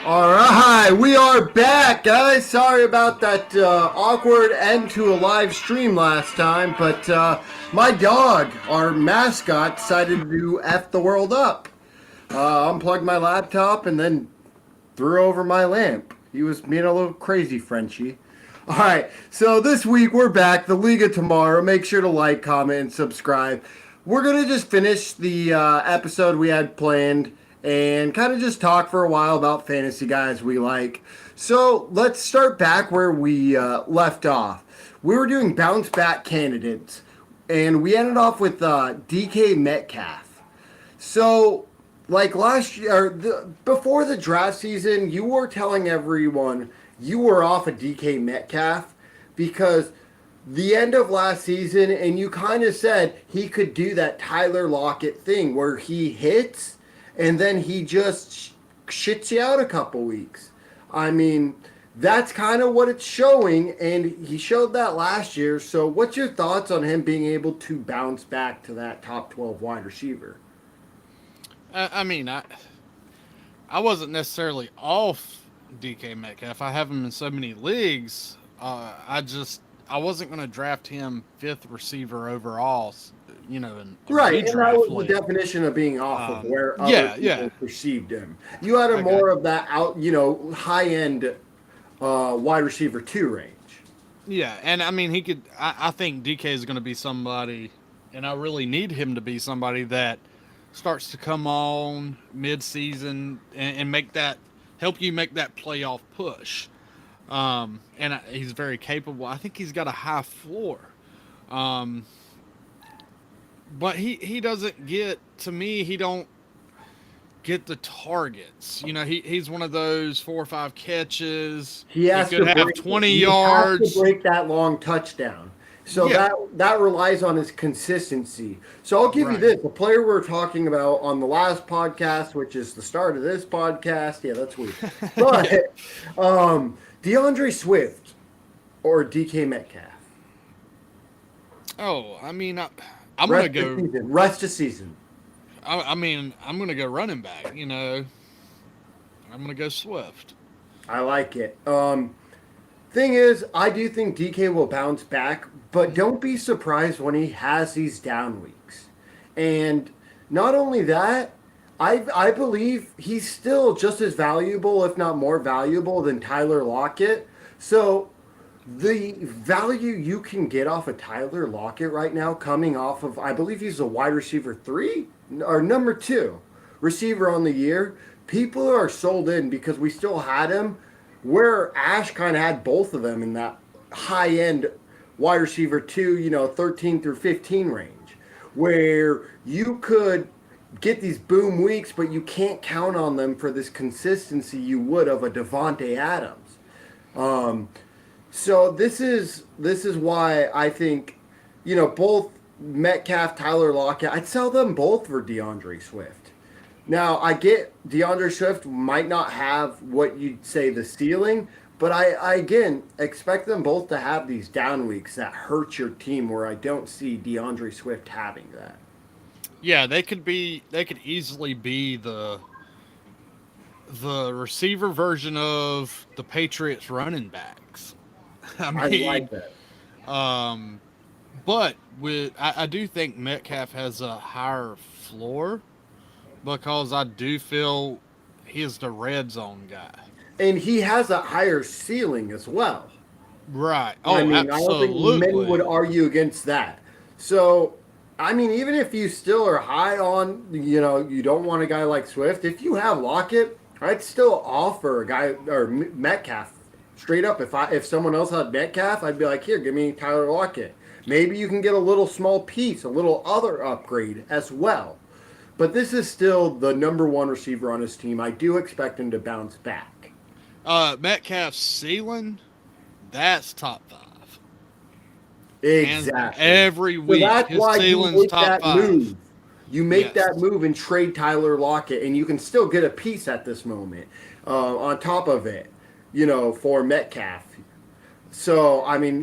All right, we are back, guys. Sorry about that awkward end to a live stream last time, but my dog, our mascot, decided to F the world up. Unplugged my laptop and then threw over my lamp. He was being a little crazy, Frenchie. All right, so this week we're back. The League of Tomorrow. Make sure to like, comment, and subscribe. We're going to just finish the episode we had planned and kind of just talk for a while about fantasy guys we like. So let's start back where we left off. We were doing bounce back candidates, and we ended off with DK Metcalf. So, like last year, before the draft season, you were telling everyone you were off of DK Metcalf because the end of last season, and you kind of said he could do that Tyler Lockett thing where he hits and then he just shits you out a couple weeks. I mean, that's kind of what it's showing, and he showed that last year. So, what's your thoughts on him being able to bounce back to that top 12 wide receiver? I wasn't necessarily off DK Metcalf. I have him in so many leagues. I wasn't going to draft him fifth receiver overall. In a Right, and that redraft was the league. definition of being off of where other Yeah, people yeah. perceived him. You had a I got more of that out, high end wide receiver two range. Yeah, and I mean he could. I think DK is going to be somebody, and I really need him to be somebody that starts to come on mid-season and make that help you make that playoff push. He's very capable. I think he's got a high floor. Um, but he doesn't get to me. He don't get the targets. He's one of those 4 or 5 catches. He He has could to have break. 20 He has to yards. break that long touchdown. So Yeah, that relies on his consistency. So I'll give you right. this: the player we were talking about on the last podcast, which is the start of this podcast. Yeah, that's weird. But Yeah. DeAndre Swift or DK Metcalf. Oh, I'm gonna Rest of go. season. Rest of season. I'm gonna go running back. I'm gonna go Swift. I like it. Thing is, I do think DK will bounce back, but don't be surprised when he has these down weeks. And not only that, I believe he's still just as valuable, if not more valuable, than Tyler Lockett. So the value you can get off of Tyler Lockett right now, coming off of, I believe he's a wide receiver three or number two receiver on the year. People are sold in because we still had him where Ash kind of had both of them in that high end wide receiver two, 13 through 15 range, where you could get these boom weeks, but you can't count on them for this consistency you would of a Devonte Adams. Um, so this is why I think, both Metcalf, Tyler Lockett, I'd sell them both for DeAndre Swift. Now I get DeAndre Swift might not have what you'd say the ceiling, but I again expect them both to have these down weeks that hurt your team where I don't see DeAndre Swift having that. Yeah, they could be. They could easily be the receiver version of the Patriots running backs. I I mean, like that. um, but I do think Metcalf has a higher floor because I do feel he is the red zone guy. And he has a higher ceiling as well. Right. I Oh, mean, I don't think many would absolutely. argue against that. So, I mean, even if you still are high on, you don't want a guy like Swift, if you have Lockett, I'd still offer a guy or Metcalf straight up. If someone else had Metcalf, I'd be like, here, give me Tyler Lockett. Maybe you can get a little small piece, a little other upgrade as well. But this is still the number one receiver on his team. I do expect him to bounce back. Metcalf's ceiling, that's top five. Hands down. Exactly. Every So week, that's his why you ceiling's make top that five. move. You make Yes. that move and trade Tyler Lockett, and you can still get a piece at this moment on top of it, for Metcalf. So, I mean,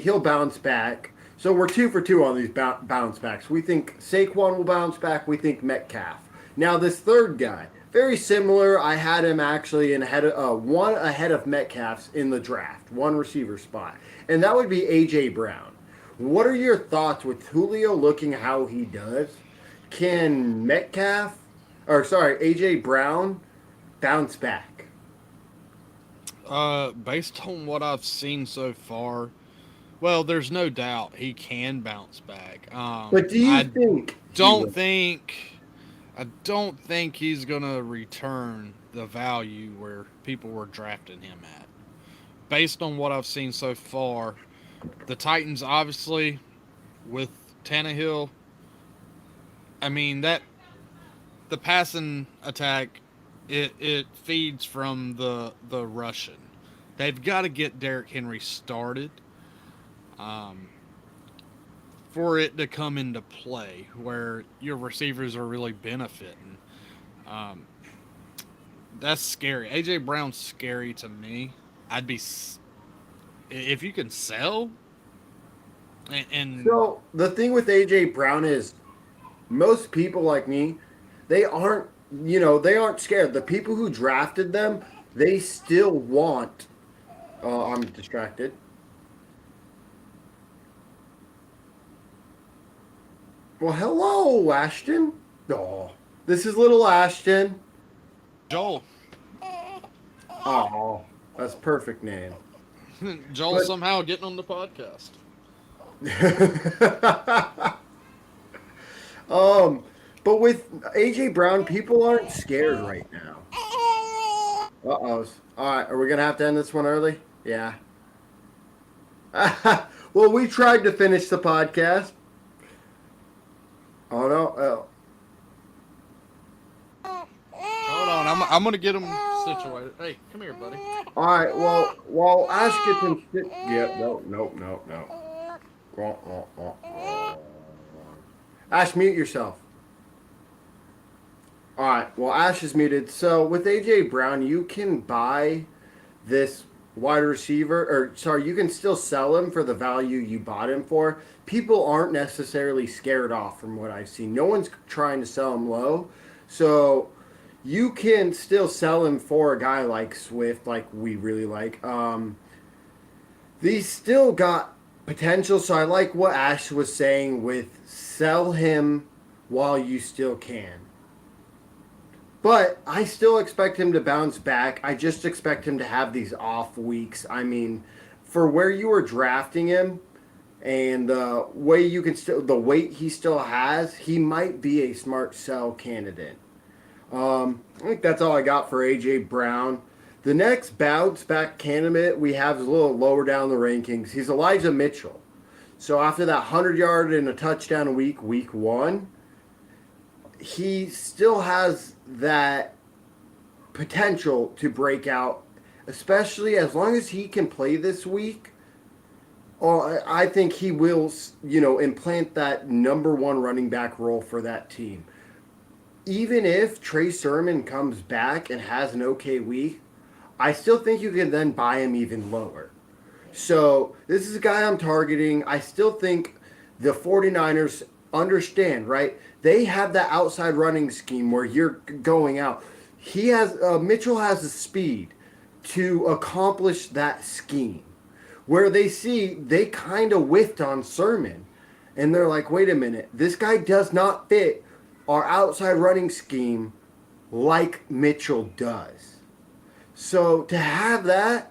he'll bounce back. So we're two for two on these bounce backs. We think Saquon will bounce back. We think Metcalf. Now, this third guy, very similar. I had him actually in ahead of, one ahead of Metcalf's in the draft, one receiver spot, and that would be AJ Brown. What are your thoughts with Julio looking how he does? Can Metcalf, or sorry, AJ Brown bounce back? Based on what I've seen so far, well, there's no doubt he can bounce back. But do you think he Don't will? think I don't think he's gonna return the value where people were drafting him at. Based on what I've seen so far, the Titans obviously with Tannehill. I mean that the passing attack, it feeds from the Russian. They've got to get Derrick Henry started um, for it to come into play where your receivers are really benefiting. Um, that's scary. AJ Brown's scary to me. I'd be if you can sell and So the thing with AJ Brown is most people like me, they aren't, they aren't scared. The people who drafted them, they still want. I'm distracted. Well, hello, Ashton. Oh, this is little Ashton. Joel. Oh, that's perfect name. Joel But somehow getting on the podcast. um, but with AJ Brown, people aren't scared right now. Uh-oh. All right, are we gonna have to end this one early? Yeah. Well, we tried to finish the podcast. Oh no. Oh. Hold on, I'm gonna get him situated. Hey, come here, buddy. All right. Well, while Ash gets him. Yeah. No. No. No. No. Ash, mute yourself. All right. Well, Ash is muted. So with AJ Brown, you can buy this wide receiver, or sorry, you can still sell him for the value you bought him for. People aren't necessarily scared off from what I've seen. No one's trying to sell him low. So you can still sell him for a guy like Swift, like we really like. He's still got potential. So I like what Ash was saying with sell him while you still can. But I still expect him to bounce back. I just expect him to have these off weeks. I mean, for where you were drafting him and the way you can still, the weight he still has, he might be a smart sell candidate. I think that's all I got for AJ Brown. The next bounce back candidate we have is a little lower down the rankings. He's Elijah Mitchell. So after that 100-yard and a touchdown week one, he still has that potential to break out, especially as long as he can play this week. I think he will, implant that number one running back role for that team. Even if Trey Sermon comes back and has an okay week, I still think you can then buy him even lower. So this is a guy I'm targeting. I still think the 49ers understand, right? They have that outside running scheme where you're going out. Mitchell has the speed to accomplish that scheme. Where they kind of whiffed on Sermon. And they're like, wait a minute, this guy does not fit our outside running scheme like Mitchell does. So to have that,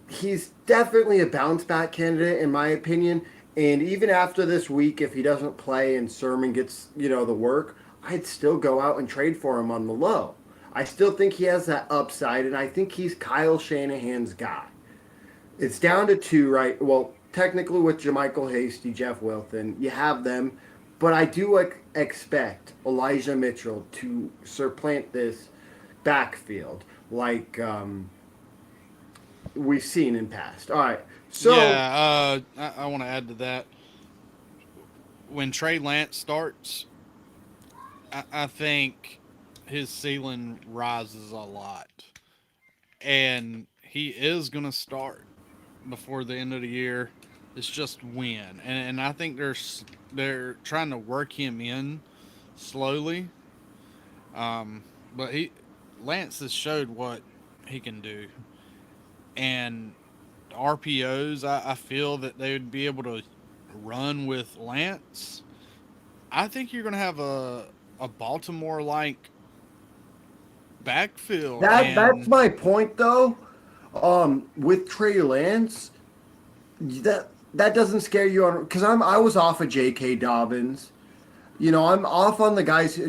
he's definitely a bounce back candidate in my opinion. And even after this week, if he doesn't play and Sermon gets, the work, I'd still go out and trade for him on the low. I still think he has that upside, and I think he's Kyle Shanahan's guy. It's down to two, right? Well, technically with JaMychal Hasty, Jeff Wilson, you have them. But I do expect Elijah Mitchell to supplant this backfield like we've seen in past. All right. So Yeah, I want to add to that. When Trey Lance starts, I think his ceiling rises a lot, and he is going to start before the end of the year. It's just when, and I think they're trying to work him in slowly. but Lance has showed what he can do, and RPOs. I feel that they would be able to run with Lance. I think you're going to have a Baltimore like backfield, That's and my point though. With Trey Lance, that doesn't scare you on because I was off of J.K. Dobbins. I'm off on the guys,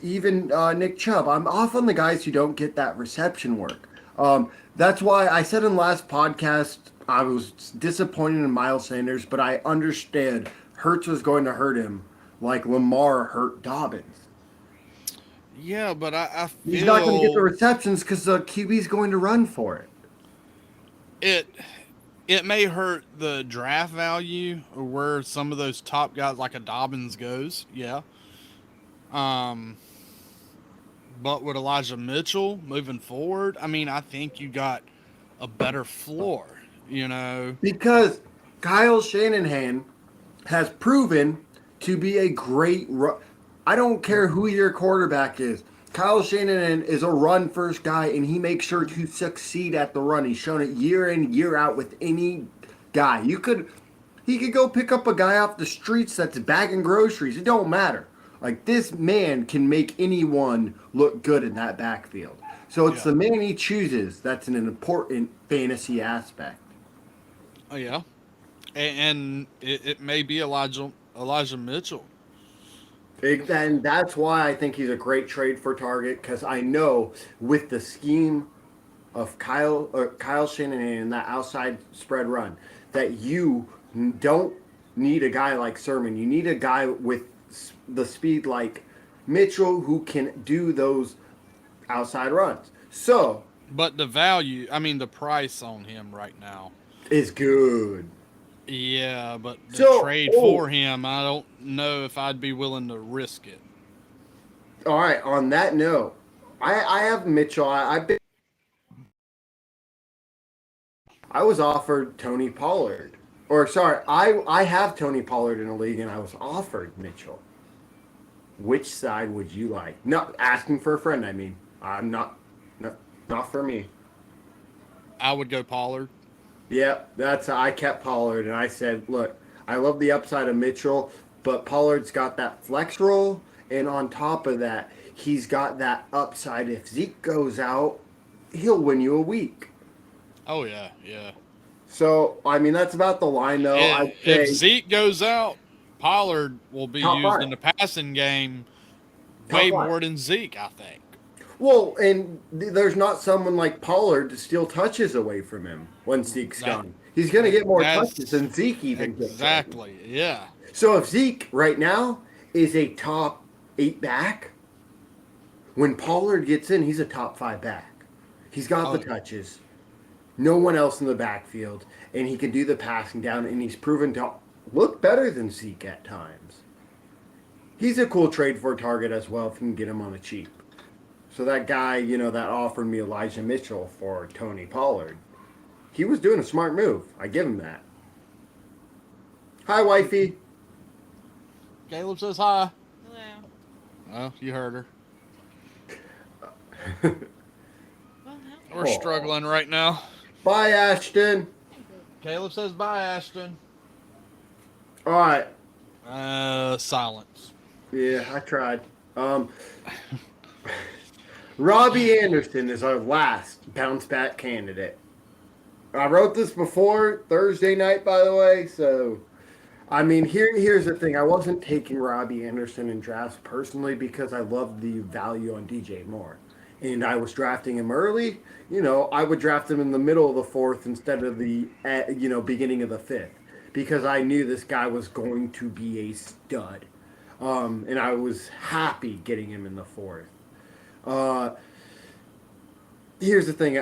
even Nick Chubb. I'm off on the guys who don't get that reception work. That's why I said in the last podcast I was disappointed in Miles Sanders, but I understand Hurts was going to hurt him like Lamar hurt Dobbins. yeah, but I He's not going to get the feel receptions because the QB's going to run for it. it it may hurt the draft value or where some of those top guys like a Dobbins goes. Yeah. Um, but with Elijah Mitchell moving forward, I mean, I think you got a better floor. You know, Because Kyle Shanahan has proven to be a great I don't care who your quarterback is. Kyle Shanahan is a run first guy and he makes sure to succeed at the run. He's shown it year in, year out with any guy. He could go pick up a guy off the streets that's bagging groceries. It don't matter. Like this man can make anyone look good in that backfield. So it's yeah, the man he chooses that's an important fantasy aspect. oh yeah, and it may be Elijah Mitchell. And that's why I think he's a great trade for Target because I know with the scheme of Kyle Shanahan and that outside spread run that you don't need a guy like Sermon. You need a guy with the speed like Mitchell who can do those outside runs. So But the value, I mean, the price on him right now. is good. Yeah, but the So trade for him, I don't know if I'd be willing to risk it. all right. On that note, I have Mitchell. I was offered Tony Pollard. Or sorry, I have Tony Pollard in a league and I was offered Mitchell. Which side would you like? Not asking for a friend, I mean. I'm not for me. I would go Pollard. Yeah, that's I kept Pollard and I said, look, I love the upside of Mitchell, but Pollard's got that flex roll, and on top of that, he's got that upside. If Zeke goes out, he'll win you a week. Oh yeah, yeah. So I mean that's about the line though. I'd If say Zeke goes out, Pollard will be top used five. in the passing game Top way five. more than Zeke, I think. Well, and there's not someone like Pollard to steal touches away from him when Zeke's That gone. He's going to get more touches that's than Zeke even gets. exactly, yeah. So if Zeke right now is a top 8 back, when Pollard gets in, he's a top 5 back. He's got Oh the yeah. touches. No one else in the backfield, and he can do the passing down, and he's proven to look better than Zeke at times. He's a cool trade for a Target as well if you can get him on the cheap. So that guy, that offered me Elijah Mitchell for Tony Pollard, he was doing a smart move. I give him that. Hi, wifey. Caleb says hi. Hello. Well, you heard her. Well, We're Aw. struggling right now. Bye, Ashton. Caleb says bye, Ashton. All right. Silence. Yeah, I tried. Robbie Anderson is our last bounce back candidate. I wrote this before Thursday night, by the way. So, I mean, here's the thing. I wasn't taking Robbie Anderson in drafts personally because I love the value on DJ Moore. And I was drafting him early. I would draft him in the middle of the fourth instead of the, beginning of the fifth because I knew this guy was going to be a stud. And I was happy getting him in the fourth. Uh, here's the thing.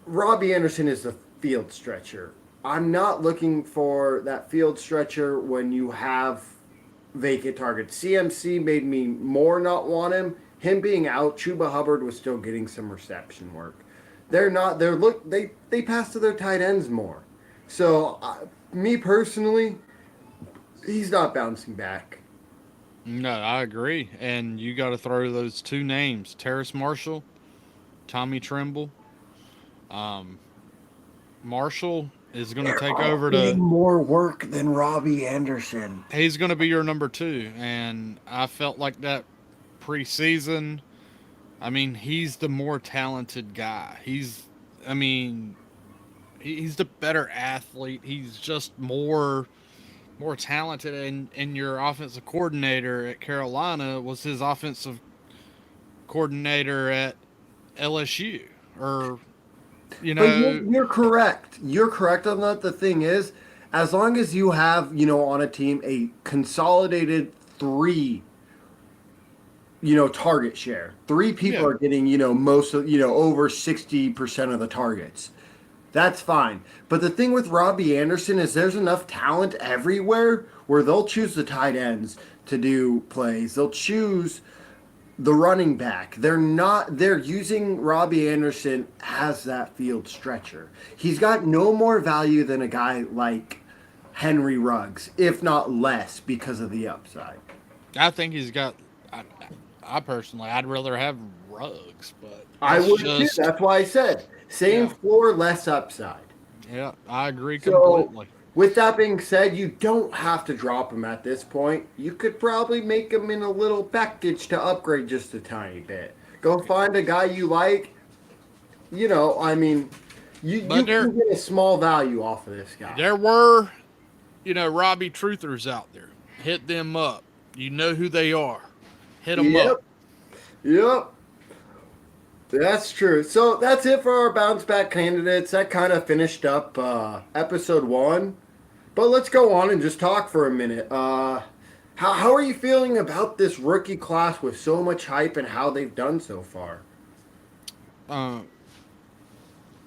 Robbie Anderson is a field stretcher. I'm not looking for that field stretcher when you have vacant targets. CMC made me more not want him. Him being out, Chuba Hubbard was still getting some reception work. They pass to their tight ends more. So me personally, he's not bouncing back. No, I agree. And you got to throw those two names, Terrace Marshall, Tommy Trimble. Um, Marshall is going to They're take all over getting to. more work than Robbie Anderson. He's going to be your number two, and I felt like that preseason. I mean, he's the more talented guy. I mean, he's the better athlete. He's just more talented, and your offensive coordinator at Carolina was his offensive coordinator at LSU, or you But you're, know, you're correct. You're correct on that. The thing is, as long as you have, on a team a consolidated three, target share, three people yeah, are getting, most of, over 60% of the targets. That's fine. But the thing with Robbie Anderson is there's enough talent everywhere where they'll choose the tight ends to do plays. They'll choose the running back. They're using Robbie Anderson as that field stretcher. He's got no more value than a guy like Henry Ruggs, if not less, because of the upside. I think he's got. I, I personally, I'd rather have Ruggs, but I that's would too. just That's why I said same yeah, floor, less upside. yeah. I agree So, completely. with that being said, you don't have to drop him at this point. You could probably make him in a little package to upgrade just a tiny bit. Go find a guy you like. I mean, you But can get a small value off of this guy. there were, Robbie Truthers out there. Hit them up. You know who they are. Hit them Yep, up. yep, that's true. So that's it for our bounce back candidates. That kind of finished up episode one. But let's go on and just talk for a minute. How are you feeling about this rookie class with so much hype and how they've done so far? Uh,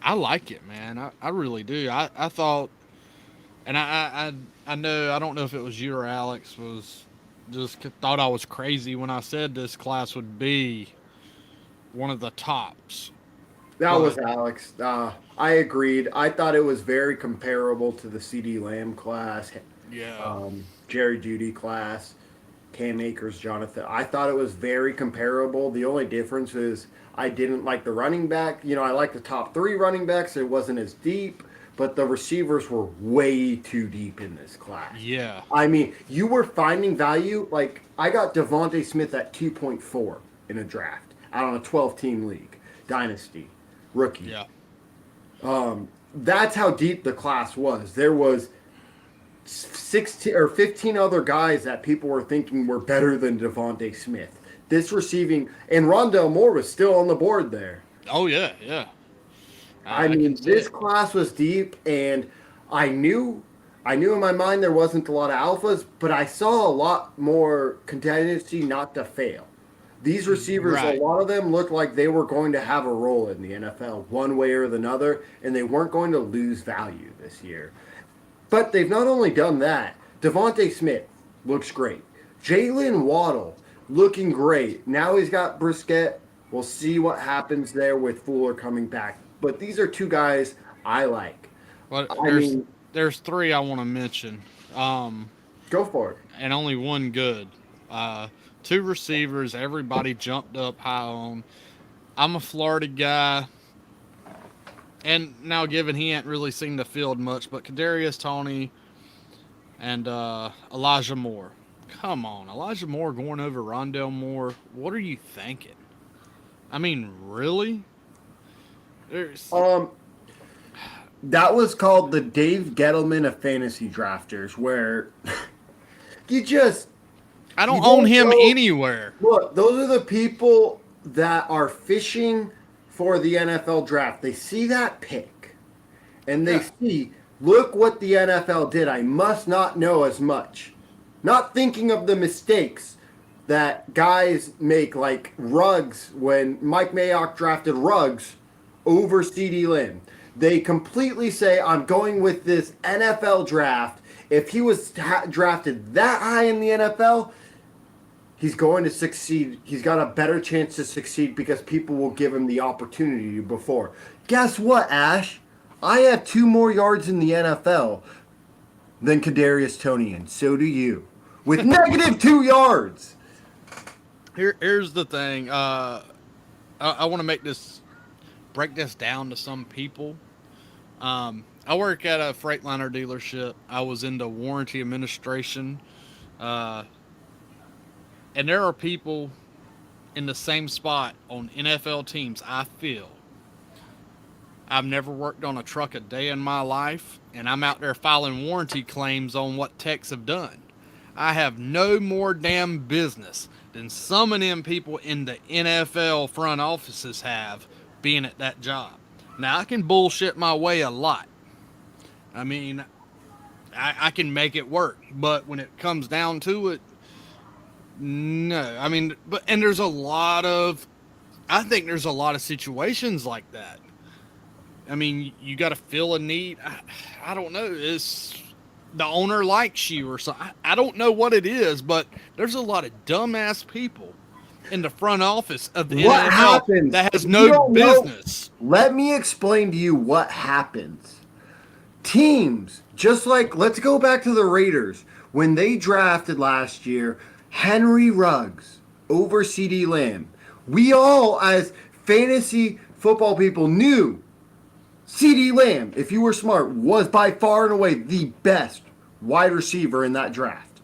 I like it, man. I really do. I thought, and I know, I don't know if it was you or Alex was just thought I was crazy when I said this class would be one of the tops. That was But Alex. I agreed. I thought it was very comparable to the CD Lamb class, yeah, Jerry Judy class, Cam Akers, Jonathan. I thought it was very comparable. The only difference is I didn't like the running back. I like the top three running backs. It wasn't as deep, but the receivers were way too deep in this class. yeah, I mean, you were finding value. Like, I got Devontae Smith at 2.4 in a draft out on a 12-team league, dynasty, rookie. yeah, That's how deep the class was. There was 16 or 15 other guys that people were thinking were better than Devontae Smith. This receiving, and Rondell Moore was still on the board there. oh yeah, yeah. I I can mean, see this it. class was deep, and I knew, I knew in my mind there wasn't a lot of alphas, but I saw a lot more contingency not to fail. These receivers, a Right. lot of them looked like they were going to have a role in the NFL one way or another, and they weren't going to lose value this year. But they've not only done that, Devontae Smith looks great. Jalen Waddle looking great. Now he's got Brisket. We'll see what happens there with Fuller coming back. But these are two guys I like. Well, I mean, there's three I want to mention, go for it. and only one good. Uh, Two receivers. Everybody jumped up high on. I'm a Florida guy, and now given he ain't really seen the field much, but Kadarius Toney and Elijah Moore. Come on, Elijah Moore going over Rondell Moore. What are you thinking? I mean, really? There's Um, that was called the Dave Gettleman of fantasy drafters, where you just I you don't own don't him go. anywhere. Look, those are the people that are fishing for the NFL draft. They see that pick and they Yeah. see, look what the NFL did. I must not know as much. Not thinking of the mistakes that guys make, like Ruggs, when Mike Mayock drafted Ruggs over CD Lamb. They completely say, I'm going with this NFL draft. If he was drafted that high in the NFL, he's going to succeed. He's got a better chance to succeed because people will give him the opportunity before. Guess what, Ash? I have 2 more yards in the NFL than Kadarius Toney, and so do you. with negative 2 yards. Here's the thing. I want to break this down to some people. I work at a Freightliner dealership. I was into warranty administration, uh, and there are people in the same spot on NFL teams. I feel I've never worked on a truck a day in my life, and I'm out there filing warranty claims on what techs have done. I have no more damn business than some of them people in the NFL front offices have being at that job. Now, I can bullshit my way a lot. I mean, I can make it work, but when it comes down to it, no. I mean, and I think there's a lot of situations like that. I mean, you got to fill a need. I don't know. It's the owner likes you or something. I don't know what it is, but there's a lot of dumbass people in the front office of the What NFL happens? that has If you no don't know, business. let me explain to you what happens. Teams, just like, let's go back to the Raiders. When they drafted last year Henry Ruggs over CD Lamb, we all, as fantasy football people, knew CD Lamb, if you were smart, was by far and away the best wide receiver in that draft.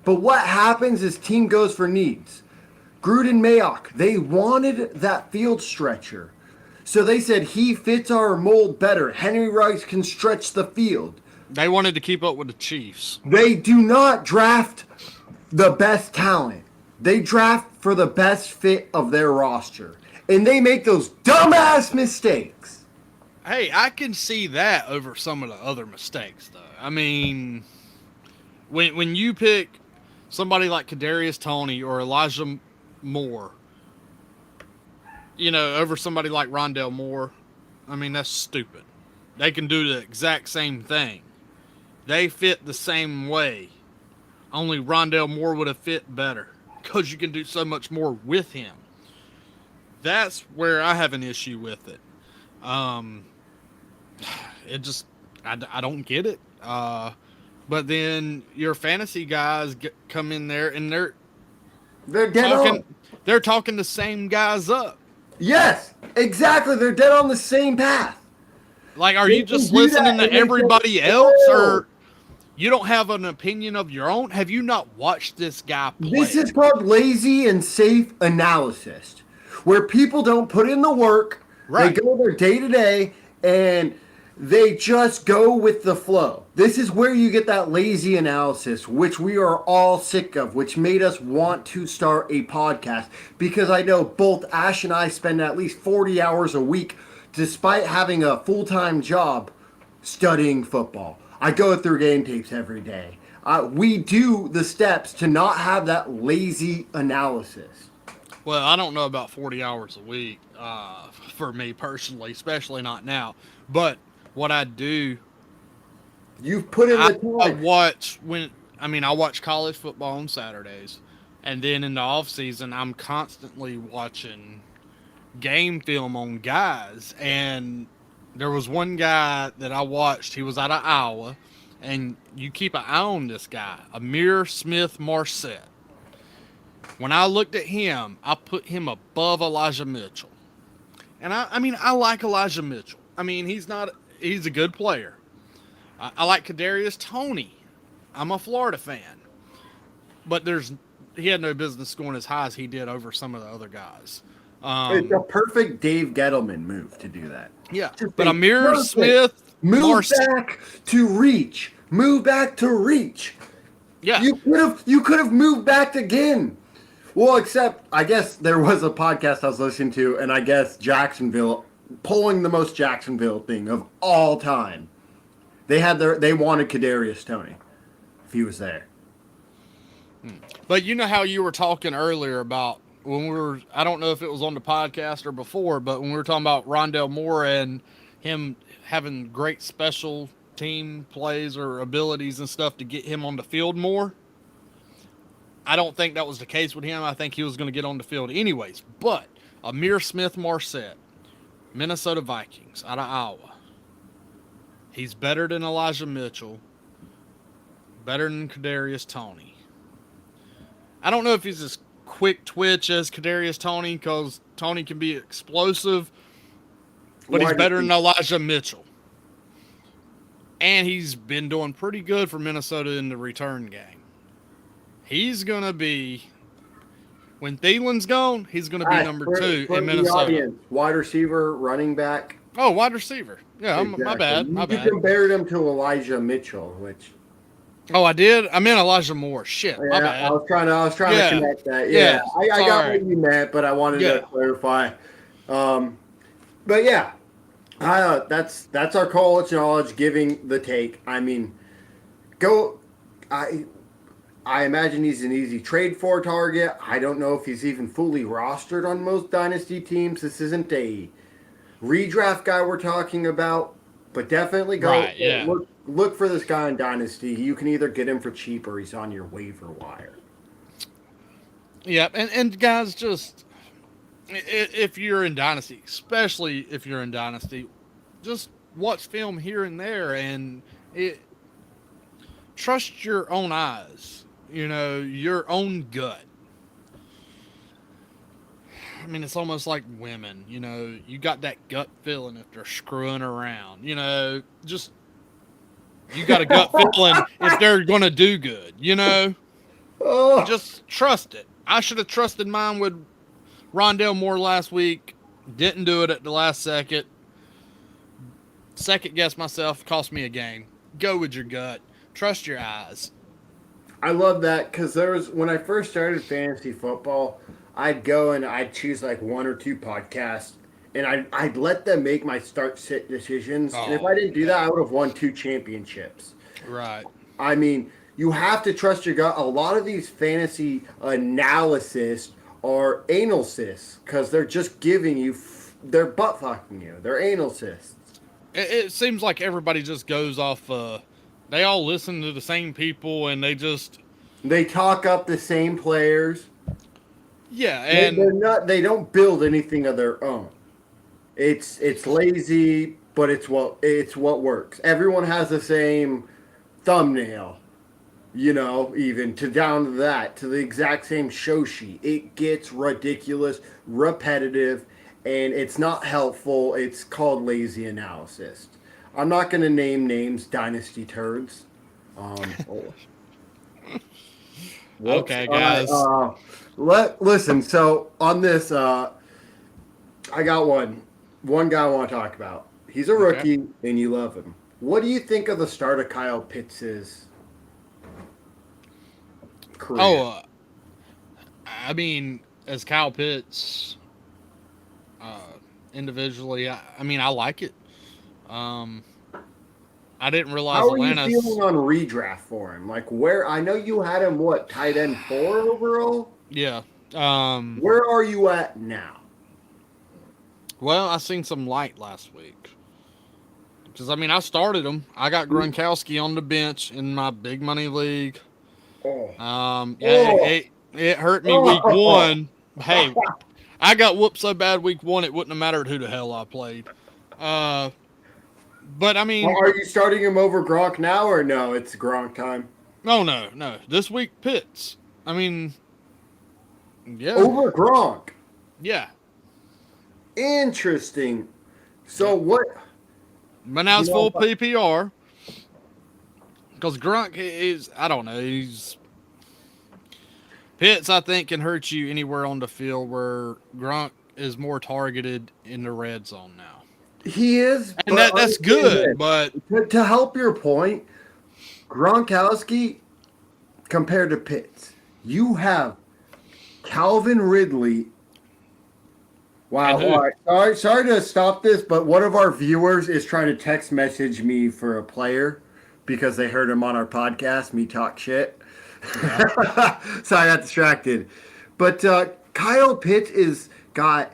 But what happens is team goes for needs. Gruden Mayock, they wanted that field stretcher. So they said he fits our mold better. Henry Ruggs can stretch the field. They wanted to keep up with the Chiefs. They do not draft the best talent. They draft for the best fit of their roster. And they make those dumbass mistakes. Hey, I can see that over some of the other mistakes, though. I mean, when you pick somebody like Kadarius Toney or Elijah Moore, over somebody like Rondale Moore, I mean, that's stupid. They can do the exact same thing. They fit the same way. Only Rondale Moore would have fit better because you can do so much more with him. That's where I have an issue with it. I don't get it. But then your fantasy guys come in there and they're dead on. They're talking the same guys up. Yes, exactly. They're dead on the same path. Like, are you just listening to everybody else, or you don't have an opinion of your own? Have you not watched this guy play? This is called lazy and safe analysis, where people don't put in the work. Right. They go their day to day, and they just go with the flow. This is where you get that lazy analysis, which we are all sick of, which made us want to start a podcast, because I know both Ash and I spend at least 40 hours a week, despite having a full-time job, studying football. I go through game tapes every day. We do the steps to not have that lazy analysis. Well, I don't know about 40 hours a week for me personally, especially not now. But what I do, you've put in the time. I watch college football on Saturdays, and then in the off season, I'm constantly watching game film on guys. And there was one guy that I watched. He was out of Iowa, and you keep an eye on this guy, Amir Smith Marset. When I looked at him, I put him above Elijah Mitchell. And I like Elijah Mitchell. I mean, he's a good player. I like Kadarius Toney. I'm a Florida fan. But he had no business scoring as high as he did over some of the other guys. It's a perfect Dave Gettleman move to do that. Yeah, but Amir Smith... Move back to reach. Move back to reach. Yeah. You could have moved back again. Well, except I guess there was a podcast I was listening to, and I guess Jacksonville pulling the most Jacksonville thing of all time. They wanted Kadarius Toney if he was there. But you know how you were talking earlier about when I don't know if it was on the podcast or before, but when we were talking about Rondale Moore and him having great special team plays or abilities and stuff to get him on the field more. I don't think that was the case with him. I think he was going to get on the field anyways. But Amir Smith Marset, Minnesota Vikings, out of Iowa. He's better than Elijah Mitchell, better than Kadarius Toney. I don't know if he's as quick twitch as Kadarius Toney because Toney can be explosive, but he's Wide better than receiver. Elijah Mitchell. And he's been doing pretty good for Minnesota in the return game. He's going to be, when Thielen's gone, he's going to be Guys, number for, 2 for in the Minnesota. audience, wide receiver, running back. Oh, wide receiver. Yeah, my Exactly. bad. My You bad. compared him to Elijah Mitchell, which Oh, I did? I meant Elijah Moore. Shit, my yeah, I bad. was trying to Yeah. connect that. Yeah, Yeah. I got Sorry. what you meant, but I wanted to Yeah. clarify. Um, but yeah, that's our college knowledge giving the take. I mean, go. I I imagine he's an easy trade for target. I don't know if he's even fully rostered on most dynasty teams. This isn't a redraft guy we're talking about, but definitely go Right, yeah. look for this guy in dynasty. You can either get him for cheap or he's on your waiver wire. Yeah, and guys, just if you're in Dynasty, especially if you're in Dynasty, just watch film here and there and it, trust your own eyes, your own gut. I mean, it's almost like women, you got that gut feeling if they're screwing around, just you got a gut feeling if they're going to do good, Oh, just trust it. I should have trusted mine with Rondell Moore last week. Didn't do it at the last second. Second guess myself, cost me a game. Go with your gut. Trust your eyes. I love that because there was when I first started fantasy football, I'd go and I'd choose like one or two podcasts and I'd let them make my start sit decisions. And if I Oh, didn't do that, yeah. I would have won two championships. Right. I mean, you have to trust your gut. A lot of these fantasy analysis are anal cysts because they're just giving you, they're butt fucking you. They're anal cysts. It seems like everybody just goes off. They all listen to the same people, and they just They talk up the same players. yeah. They're And not. They don't build anything of their own. It's lazy, but it's what works. Everyone has the same thumbnail, even to down to that, to the exact same show sheet. It gets ridiculous, repetitive, and it's not helpful. It's called lazy analysis. I'm not going to name names, dynasty turds. Oh, whoops. okay, All right. guys. Listen. So on this, I got one guy I want to talk about. He's a Okay. rookie, and you love him. What do you think of the start of Kyle Pitts' career? Oh, I mean, as Kyle Pitts, uh, individually, I mean, I like it. Um, I didn't realize How are you feeling Atlanta's. on redraft for him? Like where I know you had him what tight end 4 overall. Yeah. Um, Where are you at now? well, I seen some light last week. Because I mean, I started him. I got Gronkowski on the bench in my big money league. Oh, Yeah, oh, it hurt me week oh. one. Hey, I got whooped so bad week one it wouldn't have mattered who the hell I played. Uh, but I mean, Are you starting him over Gronk now or no? It's Gronk time. no. This week Pitts. I mean, yeah, Over Gronk. yeah. Interesting. So Yep. what? But now You it's know, full PPR because Gronk is. I don't know. He's Pitts. I think can hurt you anywhere on the field where Gronk is more targeted in the red zone now, he is, and but that's understand good. this. But To help your point, Gronkowski compared to Pitts, you have Calvin Ridley. Wow. and All who? right. Sorry to stop this, but one of our viewers is trying to text message me for a player because they heard him on our podcast, me talk shit. Yeah. So I got distracted. But Kyle Pitts is got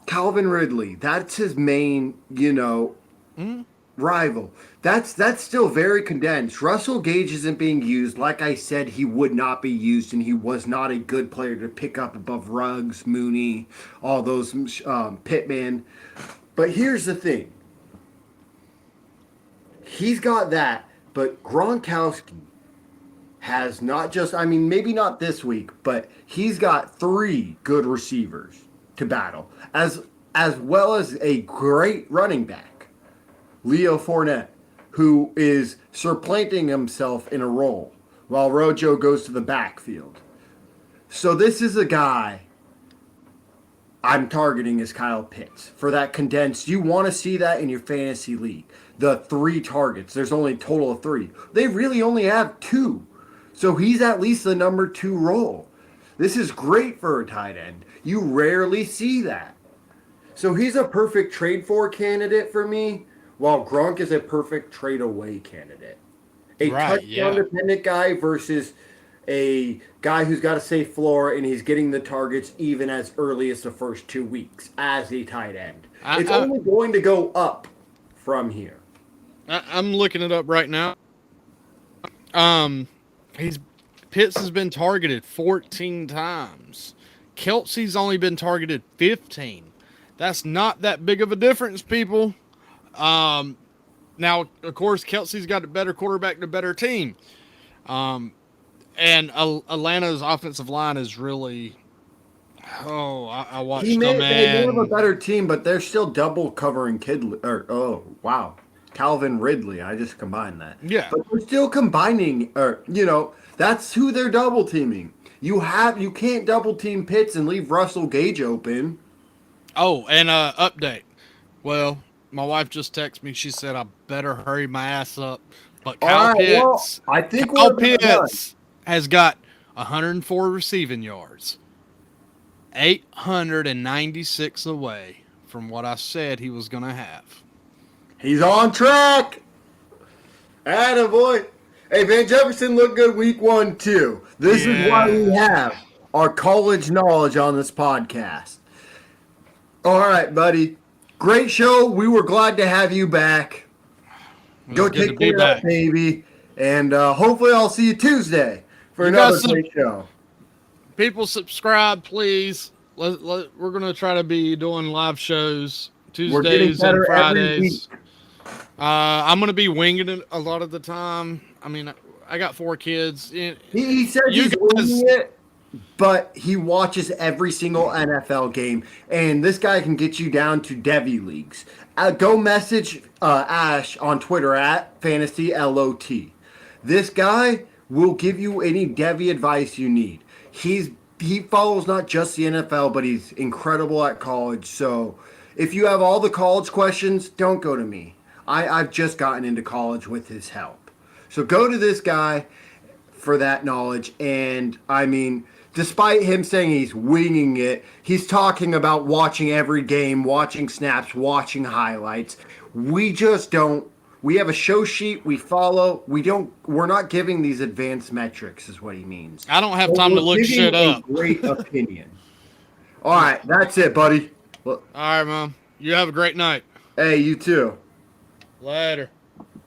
Calvin Ridley. That's his main, Mhm. rival. That's still very condensed. Russell Gage isn't being used. Like I said, he would not be used, and he was not a good player to pick up above Ruggs, Mooney, all those Pittman. But here's the thing: he's got that, but Gronkowski has not just, I mean, maybe not this week, but he's got 3 good receivers to battle, as well as a great running back, Leo Fournette, who is supplanting himself in a role while Rojo goes to the backfield. So this is a guy I'm targeting as Kyle Pitts for that condensed. You want to see that in your fantasy league. The 3 targets. There's only a total of 3. They really only have 2. So he's at least the number 2 role. This is great for a tight end. You rarely see that. So he's a perfect trade for candidate for me, while Gronk is a perfect trade away candidate. A touchdown dependent guy versus a guy who's got a safe floor and he's getting the targets even as early as the first 2 weeks as a tight end. It's only going to go up from here. I'm looking it up right now. Pitts has been targeted 14 times. Kelsey's only been targeted 15. That's not that big of a difference, people. Now, of course, Kelsey's got a better quarterback and a better team. And Atlanta's offensive line is really... I watched them, man. They have a better team, but they're still double covering Calvin Ridley. I just combined that. Yeah. But they're still combining, that's who they're double teaming. You can't double team Pitts and leave Russell Gage open. Oh, and update. Well, my wife just texted me. She said I better hurry my ass up. But Kyle Pitts, I think Kyle Pitts has got 104 receiving yards, 896 away from what I said he was going to have. He's on track. Attaboy. Hey, Van Jefferson looked good week 1 too. This is why we have our college knowledge on this podcast. All right, buddy. Great show. We were glad to have you back. Go take care of that baby. And hopefully I'll see you Tuesday for another great show. People subscribe, please. We're going to try to be doing live shows Tuesdays and Fridays. I'm going to be winging it a lot of the time. I mean, I got 4 kids. He said he's winging it, but he watches every single NFL game, and this guy can get you down to Devy leagues. Go message Ash on Twitter at FantasyLOT. This guy will give you any Devy advice you need. He follows not just the NFL, but he's incredible at college. So if you have all the college questions, don't go to me. I've just gotten into college with his help. So go to this guy for that knowledge. And I mean, despite him saying he's winging it, he's talking about watching every game, watching snaps, watching highlights. We just don't. We have a show sheet we follow. We're not giving these advanced metrics is what he means. I don't have time to look shit up. Great opinion. All right, that's it, buddy. All right, Mom. You have a great night. Hey, you too. Later.